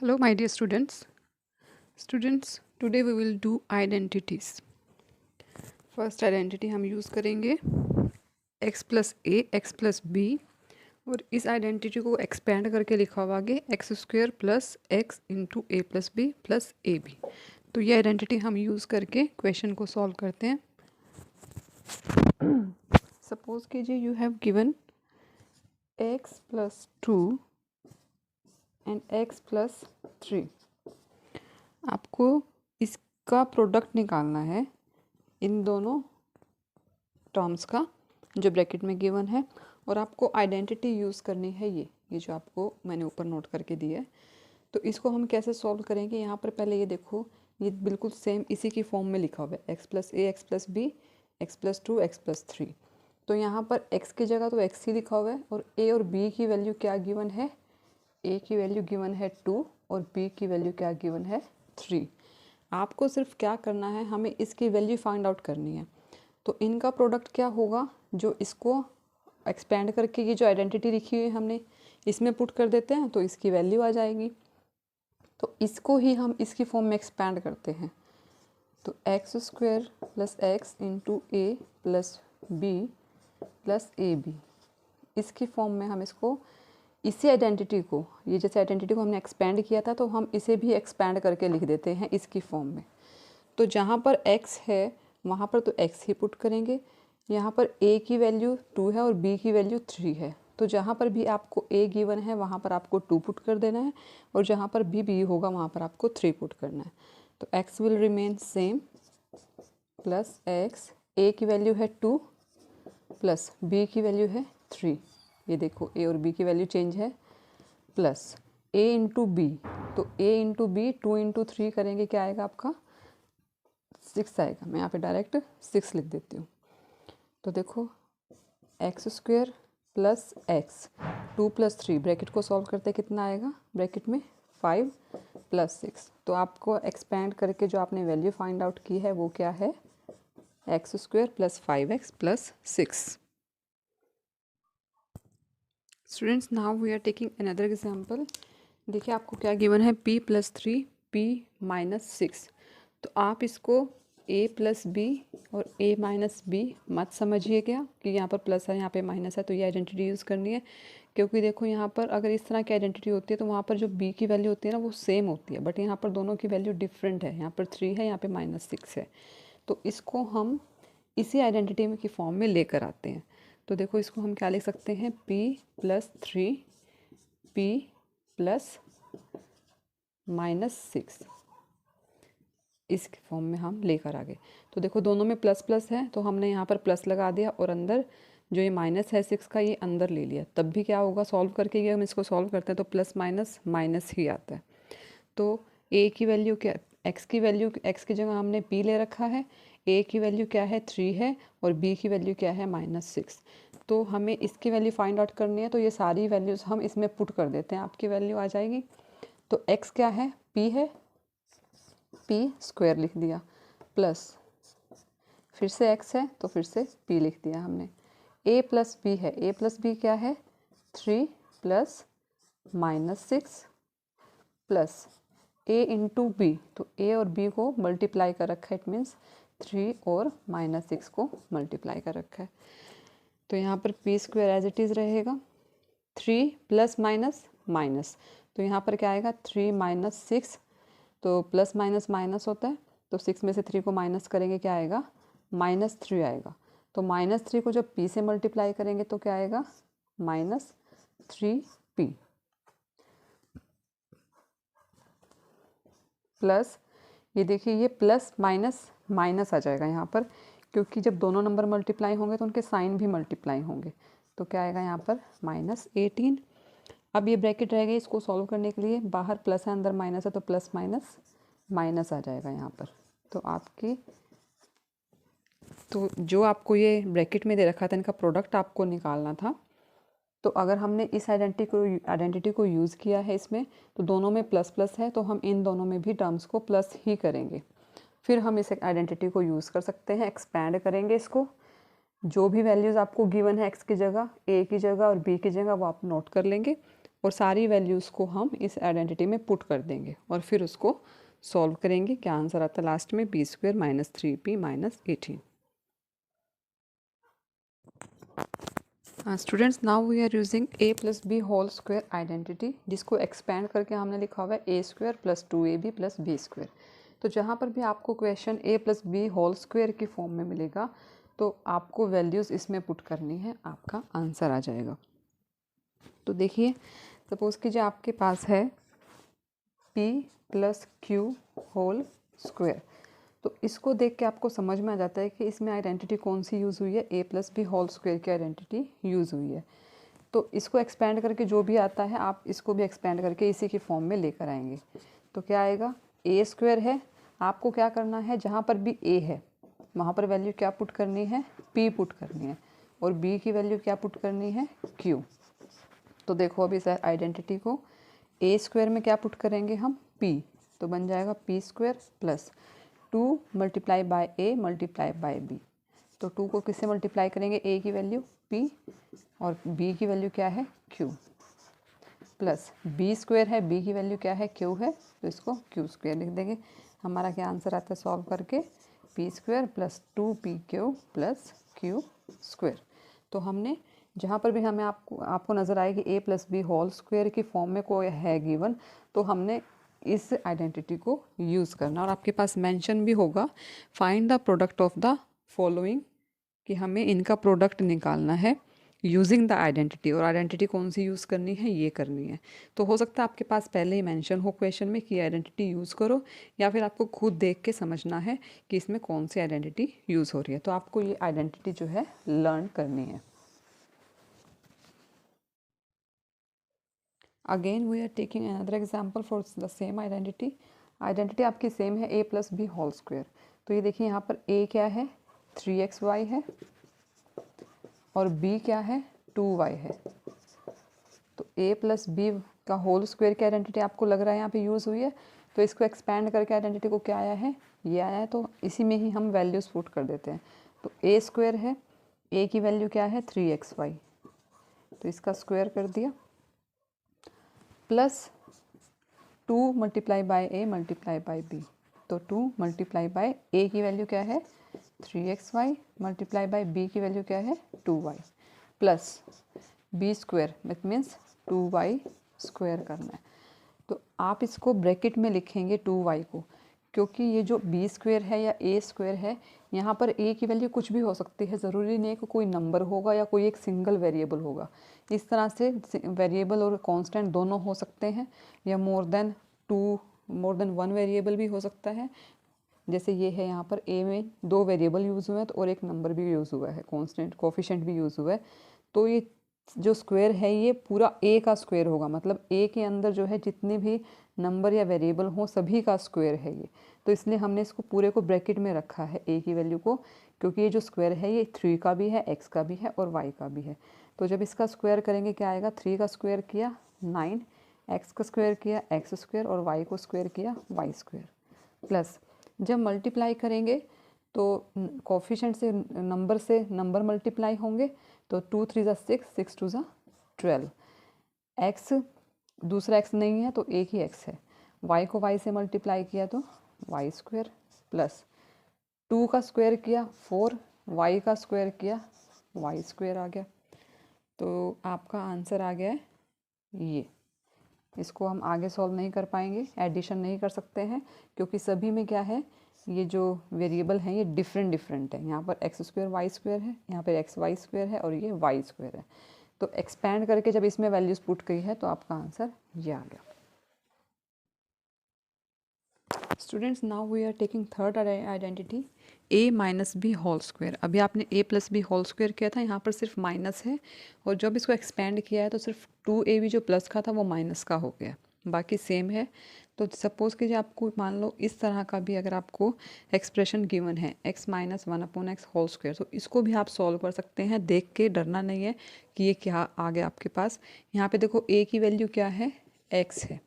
Hello, my dear students. Students, today we will do identities. First identity हम use करेंगे x plus a x plus b, और इस identity को expand करके लिखा हुआ आगे x square plus x into a plus b plus a b. तो ये आइडेंटिटी हम यूज़ करके क्वेश्चन को सॉल्व करते हैं। सपोज कीजिए you have given x plus 2 and x plus 3। आपको इसका प्रोडक्ट निकालना है इन दोनों टर्म्स का जो ब्रैकेट में गिवन है, और आपको आइडेंटिटी यूज़ करनी है ये जो आपको मैंने ऊपर नोट करके दी है। तो इसको हम कैसे सॉल्व करेंगे, यहाँ पर पहले ये देखो, ये बिल्कुल सेम इसी की फॉर्म में लिखा हुआ है x plus a x plus b x plus 2 x plus 3। तो यहाँ पर x की जगह तो x ही लिखा हुआ है, और a और b की वैल्यू क्या गिवन है, a की वैल्यू गिवन है 2 और b की वैल्यू क्या गिवन है 3। आपको सिर्फ क्या करना है, हमें इसकी वैल्यू फाइंड आउट करनी है। तो इनका प्रोडक्ट क्या होगा, जो इसको एक्सपेंड करके ये जो आइडेंटिटी लिखी हुई है हमने इसमें पुट कर देते हैं तो इसकी वैल्यू आ जाएगी। तो इसको ही हम इसकी फॉर्म में एक्सपेंड करते हैं। तो x square plus x into a plus b plus a b, इसकी फॉर्म में हम इसको इसी आइडेंटिटी को, ये जैसे आइडेंटिटी को हमने एक्सपेंड किया था तो हम इसे भी एक्सपेंड करके लिख देते हैं इसकी फॉर्म में। तो जहाँ पर x है वहाँ पर तो x ही पुट करेंगे, यहाँ पर a की वैल्यू 2 है और b की वैल्यू 3 है। तो जहाँ पर भी आपको a गिवन है वहाँ पर आपको 2 पुट कर देना है, और जहाँ पर b होगा वहाँ पर आपको 3 पुट करना है। तो x will remain same plus x, a की वैल्यू है 2 प्लस b की वैल्यू है 3। ये देखो a और b की वैल्यू चेंज है, प्लस a इंटू बी। तो a इंटू बी 2 इंटू 3 करेंगे क्या आएगा आपका 6 आएगा। मैं यहाँ पे डायरेक्ट 6 लिख देती हूँ। तो देखो x square plus x 2 plus 3, bracket को सॉल्व करते कितना आएगा, ब्रैकेट में 5 प्लस 6। तो आपको एक्सपेंड करके जो आपने वैल्यू फाइंड आउट की है वो क्या है, x square plus 5x plus 6। Students, now we are taking another example. देखिए आपको क्या गिवन है, p प्लस 3 p माइनस 6। तो आप इसको a प्लस बी और a माइनस बी मत समझिएगा कि यहाँ पर प्लस है यहाँ पे माइनस है, तो ये आइडेंटिटी यूज़ करनी है। क्योंकि देखो यहाँ पर अगर इस तरह की आइडेंटिटी होती है तो वहाँ पर जो b की वैल्यू होती है ना वो सेम होती है, बट यहाँ पर दोनों की वैल्यू डिफरेंट है, यहाँ पर 3 है यहाँ पे माइनस 6 है। तो इसको हम इसी आइडेंटिटी में की फॉर्म में लेकर आते हैं। तो देखो इसको हम क्या लिख सकते हैं, p plus 3 p plus minus 6, इस फॉर्म में हम लेकर आ गए। तो देखो दोनों में प्लस प्लस है तो हमने यहाँ पर प्लस लगा दिया, और अंदर जो ये माइनस है 6 का ये अंदर ले लिया। तब भी क्या होगा, सॉल्व करके ये हम इसको सॉल्व करते हैं तो प्लस माइनस माइनस ही आता है। तो a की वैल्यू क्या, x की वैल्यू, x की जगह हमने p ले रखा है, a की वैल्यू क्या है 3 है, और b की वैल्यू क्या है माइनस 6। तो हमें इसकी वैल्यू फाइंड आउट करनी है, तो ये सारी वैल्यूज़ हम इसमें पुट कर देते हैं, आपकी वैल्यू आ जाएगी। तो x क्या है, p है, p स्क्वायर लिख दिया, प्लस फिर से x है तो फिर से p लिख दिया हमने। a प्लस b है, a प्लस बी क्या है 3 plus minus 6 plus a into b. तो a और b को मल्टीप्लाई कर रखा है, इट मीन्स 3 और माइनस 6 को मल्टीप्लाई कर रखा है। तो यहाँ पर p square as it is रहेगा, 3 प्लस माइनस माइनस, तो यहाँ पर क्या आएगा 3 माइनस 6। तो प्लस माइनस माइनस होता है, तो 6 में से 3 को माइनस करेंगे क्या आएगा, माइनस 3 आएगा। तो माइनस 3 को जब p से मल्टीप्लाई करेंगे तो क्या आएगा, माइनस 3p प्लस, ये देखिए ये प्लस माइनस माइनस आ जाएगा यहाँ पर, क्योंकि जब दोनों नंबर मल्टीप्लाई होंगे तो उनके साइन भी मल्टीप्लाई होंगे। तो क्या आएगा यहाँ पर माइनस 18। अब ये ब्रैकेट रह गई, इसको सॉल्व करने के लिए बाहर प्लस है अंदर माइनस है, तो प्लस माइनस माइनस आ जाएगा यहाँ पर। तो आपकी, तो जो आपको ये ब्रैकेट में दे रखा था इनका प्रोडक्ट आपको निकालना था। तो अगर हमने इस आइडेंटिटी को यूज़ किया है इसमें, तो दोनों में प्लस प्लस है, तो हम इन दोनों में भी टर्म्स को प्लस ही करेंगे। फिर हम इस आइडेंटिटी को यूज़ कर सकते हैं, एक्सपैंड करेंगे इसको। जो भी वैल्यूज़ आपको गिवन है x की जगह, a की जगह और b की जगह वो आप नोट कर लेंगे, और सारी वैल्यूज़ को हम इस आइडेंटिटी में पुट कर देंगे और फिर उसको सॉल्व करेंगे। क्या आंसर आता है लास्ट में? B square minus 3p minus 18। Students, now we are using a plus b whole square identity, जिसको एक्सपेंड करके हमने लिखा हुआ है a square plus 2ab plus B square. तो जहाँ पर भी आपको question a plus b whole square की फॉर्म में मिलेगा तो आपको वैल्यूज़ इसमें पुट करनी है, आपका आंसर आ जाएगा। तो देखिए, सपोज़ कीजिए आपके पास है p plus q whole square. तो इसको देख के आपको समझ में आ जाता है कि इसमें आइडेंटिटी कौन सी यूज़ हुई है, a plus b whole square की आइडेंटिटी यूज़ हुई है। तो इसको एक्सपेंड करके जो भी आता है आप इसको भी एक्सपेंड करके इसी की फॉर्म में लेकर आएंगे। तो क्या आएगा? ए स्क्वायर है, आपको क्या करना है, जहाँ पर भी a है वहाँ पर वैल्यू क्या पुट करनी है? p पुट करनी है। और b की वैल्यू क्या पुट करनी है? q। तो देखो अभी इस आइडेंटिटी को a स्क्वायर में क्या पुट करेंगे हम? p। तो बन जाएगा p square plus 2 multiply by a multiply by b। तो 2 को किससे मल्टीप्लाई करेंगे? a की वैल्यू p और b की वैल्यू क्या है? q प्लस b स्क्वायर है, b की वैल्यू क्या है? q है, तो इसको q स्क्वायर लिख देंगे। हमारा क्या आंसर आता है सॉल्व करके? p square plus 2pq plus q square. तो हमने जहाँ पर भी हमें आपको नज़र आएगी a plus b whole square की फॉर्म में कोई है गिवन, तो हमने इस आइडेंटिटी को यूज़ करना। और आपके पास मेंशन भी होगा find the product of the following, कि हमें इनका प्रोडक्ट निकालना है यूजिंग द आइडेंटिटी। और आइडेंटिटी कौन सी यूज़ करनी है? ये करनी है। तो हो सकता है आपके पास पहले ही मेंशन हो क्वेश्चन में कि आइडेंटिटी यूज़ करो, या फिर आपको खुद देख के समझना है कि इसमें कौन सी आइडेंटिटी यूज़ हो रही है। तो आपको ये आइडेंटिटी जो है लर्न करनी है। Again we are taking another example for the same identity. Identity आपकी सेम है a plus b whole square. तो ये देखिए यहाँ पर a क्या है? 3xy है और b क्या है? 2y है। तो a प्लस बी का होल स्क्वायर की आइडेंटिटी आपको लग रहा है यहाँ पे यूज़ हुई है। तो इसको एक्सपैंड करके आइडेंटिटी को क्या आया है? ये आया है। तो इसी में ही हम वैल्यूज़ पुट कर देते हैं। तो a स्क्वायर है, a की वैल्यू क्या है? 3xy, तो इसका स्क्वायर कर दिया, plus 2 multiply by a multiply by b। तो 2 मल्टीप्लाई बाय a की वैल्यू क्या है? 3xy मल्टीप्लाई बाय b की वैल्यू क्या है? 2y plus b square, that means 2y square करना है। तो आप इसको ब्रैकेट में लिखेंगे 2y को, क्योंकि ये जो b स्क्वायर है या a स्क्वायर है, यहाँ पर a की वैल्यू कुछ भी हो सकती है, ज़रूरी नहीं है कि कोई नंबर होगा या कोई एक सिंगल वेरिएबल होगा। इस तरह से वेरिएबल और कांस्टेंट दोनों हो सकते हैं, या मोर देन वन वेरिएबल भी हो सकता है। जैसे ये है, यहाँ पर a में 2 वेरिएबल यूज़ हुए हैं तो और एक नंबर भी यूज़ हुआ है, कांस्टेंट कोफिशिएंट भी यूज़ हुआ है। तो ये जो स्क्वायर है ये पूरा a का स्क्वायर होगा, मतलब a के अंदर जो है जितने भी नंबर या वेरिएबल हों सभी का स्क्वायर है ये। तो इसलिए हमने इसको पूरे को ब्रैकेट में रखा है a की वैल्यू को, क्योंकि ये जो स्क्वायर है ये 3 का भी है, x का भी है और y का भी है। तो जब इसका स्क्वायर करेंगे क्या आएगा? 3 का स्क्वायर किया 9, x का स्क्वायर किया x स्क्वायर और y को स्क्वायर किया y स्क्वायर। प्लस जब मल्टीप्लाई करेंगे तो कोफिशिएंट से नंबर मल्टीप्लाई होंगे, तो 2 3 ज़ा 6, 6 2 ज़ा 12। x दूसरा x नहीं है तो एक ही x है। y को y से मल्टीप्लाई किया तो y स्क्वायर, प्लस 2 का स्क्वायर किया 4, y का स्क्वायर किया y स्क्वायर आ गया। तो आपका आंसर आ गया है ये। इसको हम आगे सॉल्व नहीं कर पाएंगे, एडिशन नहीं कर सकते हैं, क्योंकि सभी में क्या है, ये जो वेरिएबल हैं ये डिफरेंट है। यहाँ पर एक्स स्क्वायर वाई स्क्वायर है, यहाँ पर एक्स वाई स्क्वायर है और ये वाई स्क्वायर है। तो एक्सपैंड करके जब इसमें वैल्यूज़ पुट की है तो आपका आंसर ये आ गया। Students, now we are taking third identity a minus b whole square. अभी आपने a plus b whole square किया था, यहाँ पर सिर्फ माइनस है, और जब इसको एक्सपेंड किया है तो सिर्फ 2ab जो प्लस का था वो माइनस का हो गया, बाकी सेम है। तो सपोज़ कीजिए आपको मान लो इस तरह का भी अगर आपको एक्सप्रेशन गिवन है x minus 1/x whole square, तो इसको भी आप सॉल्व कर सकते हैं। देख के डरना नहीं है कि ये क्या आ गया आपके पास। यहाँ पे देखो a की वैल्यू क्या है? x है,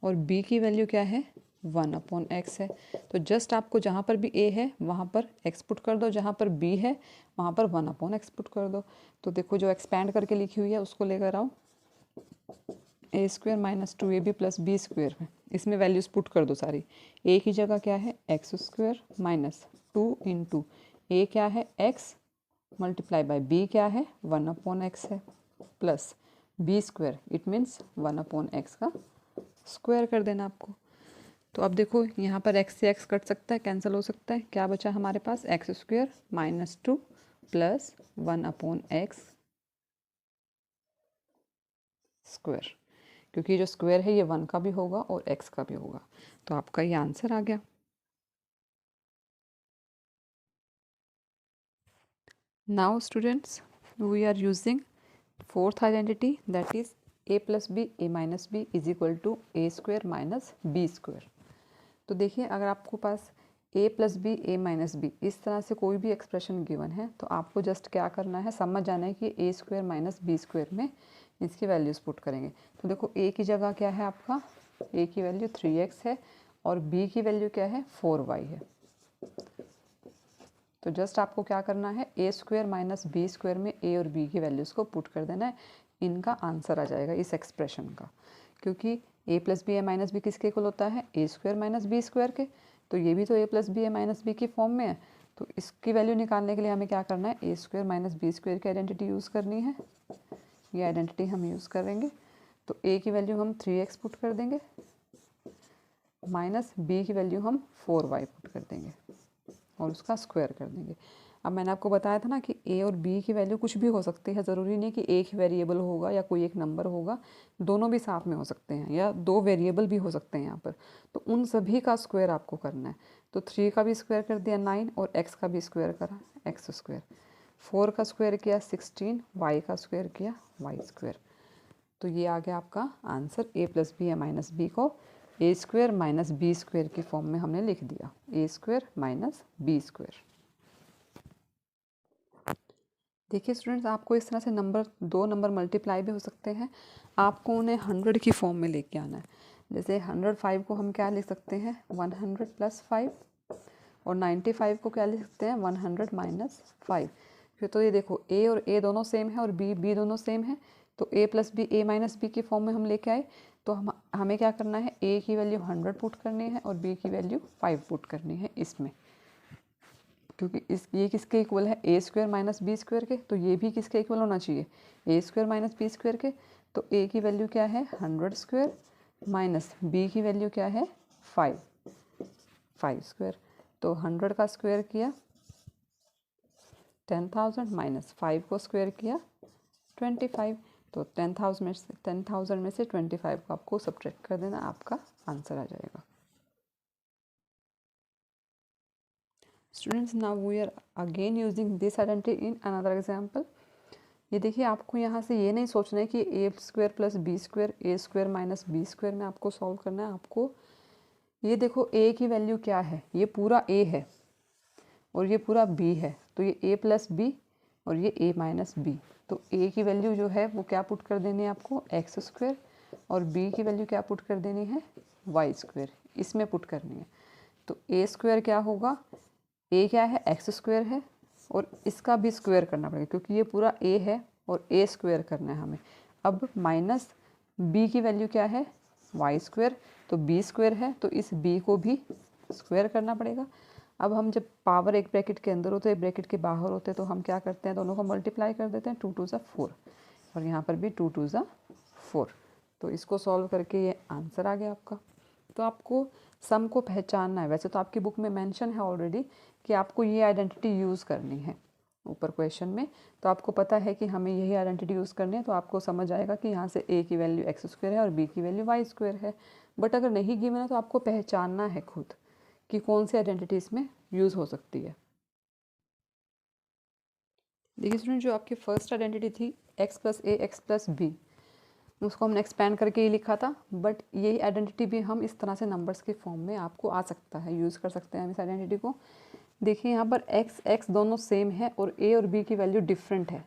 और b की वैल्यू क्या है? 1/x है। तो जस्ट आपको जहाँ पर भी a है वहाँ पर x पुट कर दो, जहाँ पर b है वहाँ पर 1/x पुट कर दो। तो देखो जो एक्सपैंड करके लिखी हुई है उसको लेकर आओ। A square minus 2ab plus B square में इसमें वैल्यूज़ पुट कर दो सारी। ए की जगह क्या है एक्स स्क्वायर माइनस 2 इंटू ए क्या है एक्स मल्टीप्लाई बाय बी क्या है 1/x है plus B square it means 1/x का स्क्वायर कर देना आपको। तो अब देखो यहाँ पर x से x कट सकता है, कैंसिल हो सकता है, क्या बचा हमारे पास x square minus 2 plus 1/x square, क्योंकि जो स्क्वायर है ये 1 का भी होगा और x का भी होगा। तो आपका ये आंसर आ गया। Now students we are using fourth identity that is a plus B A minus B is equal to A square minus B square. तो देखिए अगर आपको पास a plus B A minus B इस तरह से कोई भी एक्सप्रेशन गिवन है तो आपको जस्ट क्या करना है, समझ जाना है कि a square minus B square में इसकी वैल्यूज़ पुट करेंगे। तो देखो a की जगह क्या है आपका, a की वैल्यू 3x है और b की वैल्यू क्या है 4y है। तो जस्ट आपको क्या करना है a square minus B square में a और b की वैल्यूज़ को पुट कर देना है, इनका आंसर आ जाएगा इस एक्सप्रेशन का। क्योंकि a plus B A minus B किसके इक्वल होता है a square minus B square के, तो ये भी तो a plus B A minus B की फॉर्म में है। तो इसकी वैल्यू निकालने के लिए हमें क्या करना है a square minus B square की आइडेंटिटी यूज़ करनी है। ये आइडेंटिटी हम यूज़ करेंगे। तो a की वैल्यू हम 3x पुट कर देंगे माइनस b की वैल्यू हम 4y पुट कर देंगे और उसका स्क्वायर कर देंगे। अब मैंने आपको बताया था ना कि a और b की वैल्यू कुछ भी हो सकती है, ज़रूरी नहीं कि एक वेरिएबल होगा या कोई एक नंबर होगा, दोनों भी साथ में हो सकते हैं या दो वेरिएबल भी हो सकते हैं यहाँ पर। तो उन सभी का स्क्वायर आपको करना है। तो 3 का भी स्क्वायर कर दिया 9 और x का भी स्क्वायर करा एक्स स्क्वायर, 4 का स्क्वायर किया 16, y का स्क्वायर किया y स्क्वायर। तो ये आ गया आपका आंसर। a प्लस बी या माइनस बी को a square minus B square की फॉर्म में हमने लिख दिया, a square minus B square. देखिए स्टूडेंट्स आपको इस तरह से दो नंबर मल्टीप्लाई भी हो सकते हैं, आपको उन्हें 100 की फॉर्म में लेके आना है। जैसे 105 को हम क्या लिख सकते हैं 100 प्लस 5 और 95 को क्या लिख सकते हैं 100 माइनस 5। फिर तो ये देखो a और a दोनों सेम है और b दोनों सेम है, तो a plus B A minus B की फॉर्म में हम लेके आए। तो हमें क्या करना है a की वैल्यू 100 पुट करनी है और b की वैल्यू 5 पुट करनी है इसमें, क्योंकि ये किसके इक्वल है a square minus B square के, तो ये भी किसके इक्वल होना चाहिए a square minus B square के। तो a की वैल्यू क्या है 100 स्क्वायर माइनस b की वैल्यू क्या है 5 स्क्वायर। तो 100 का स्क्वायर किया 10,000 माइनस 5 को स्क्वायर किया 25। तो 10,000 में से 25 को आपको सब्ट्रैक्ट कर देना, आपका आंसर आ जाएगा। Students now we are again using this identity in another example. ये देखिए आपको यहाँ से ये नहीं सोचना है कि a square plus B square a square minus B square में आपको सॉल्व करना है। आपको ये देखो a की वैल्यू क्या है, ये पूरा a है और ये पूरा b है, तो ये a प्लस बी और ये a माइनस बी। तो a की वैल्यू जो है वो क्या पुट कर देनी है आपको एक्स स्क्वायर और b की वैल्यू क्या पुट कर देनी है वाई स्क्वायर, इसमें पुट करनी है। तो a स्क्वायर क्या होगा, a क्या है एक्स स्क्वायर है और इसका भी स्क्वायर करना पड़ेगा क्योंकि ये पूरा a है और a स्क्वायर करना है हमें। अब माइनस b की वैल्यू क्या है वाई स्क्वायर, तो b स्क्वायर है तो इस b को भी स्क्वायर करना पड़ेगा। अब हम जब पावर एक ब्रैकेट के अंदर होते हैं ब्रैकेट के बाहर होते हैं तो हम क्या करते हैं दोनों को मल्टीप्लाई कर देते हैं, 2 2 ज़ा 4 और यहाँ पर भी 2 2 ज़ा 4। तो इसको सॉल्व करके ये आंसर आ गया आपका। तो आपको सम को पहचानना है। वैसे तो आपकी बुक में मेंशन है ऑलरेडी कि आपको ये आइडेंटिटी यूज़ करनी है ऊपर क्वेश्चन में, तो आपको पता है कि हमें यही आइडेंटिटी यूज़ करनी है। तो आपको समझ आएगा कि यहाँ से a की वैल्यू एक्स स्क्वायर है और b की वैल्यू वाई स्क्वायर है। बट अगर नहीं गिवन है तो आपको पहचानना है खुद कि कौन सी आइडेंटिटी इसमें यूज़ हो सकती है। देखिए स्टूडेंट जो आपकी फर्स्ट आइडेंटिटी थी x plus a x plus B, उसको हमने एक्सपैंड करके ही लिखा था। बट यही आइडेंटिटी भी हम इस तरह से नंबर्स के फॉर्म में आपको आ सकता है, यूज़ कर सकते हैं हम इस आइडेंटिटी को। देखिए यहाँ पर x दोनों सेम है और a और b की वैल्यू डिफरेंट है।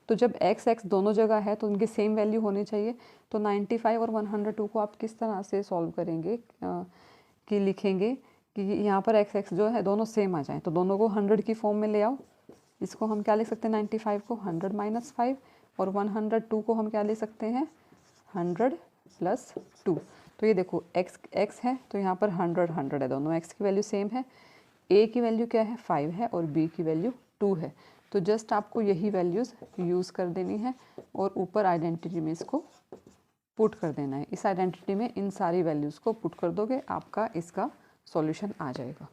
तो जब x दोनों जगह है तो उनकी सेम वैल्यू होनी चाहिए। तो 95 और 102 को आप किस तरह से सॉल्व करेंगे कि लिखेंगे कि यहाँ पर x जो है दोनों सेम आ जाएँ, तो दोनों को 100 की फॉर्म में ले आओ। इसको हम क्या लिख सकते हैं 95 को 100 माइनस 5 और 102 को हम क्या ले सकते हैं 100 प्लस 2। तो ये देखो x है तो यहाँ पर 100 है, दोनों x की वैल्यू सेम है। a की वैल्यू क्या है 5 है और b की वैल्यू 2 है। तो जस्ट आपको यही वैल्यूज़ यूज़ कर देनी है और ऊपर आइडेंटिटी में इसको पुट कर देना है। इस आइडेंटिटी में इन सारी वैल्यूज़ को पुट कर दोगे, आपका इसका सॉल्यूशन आ जाएगा।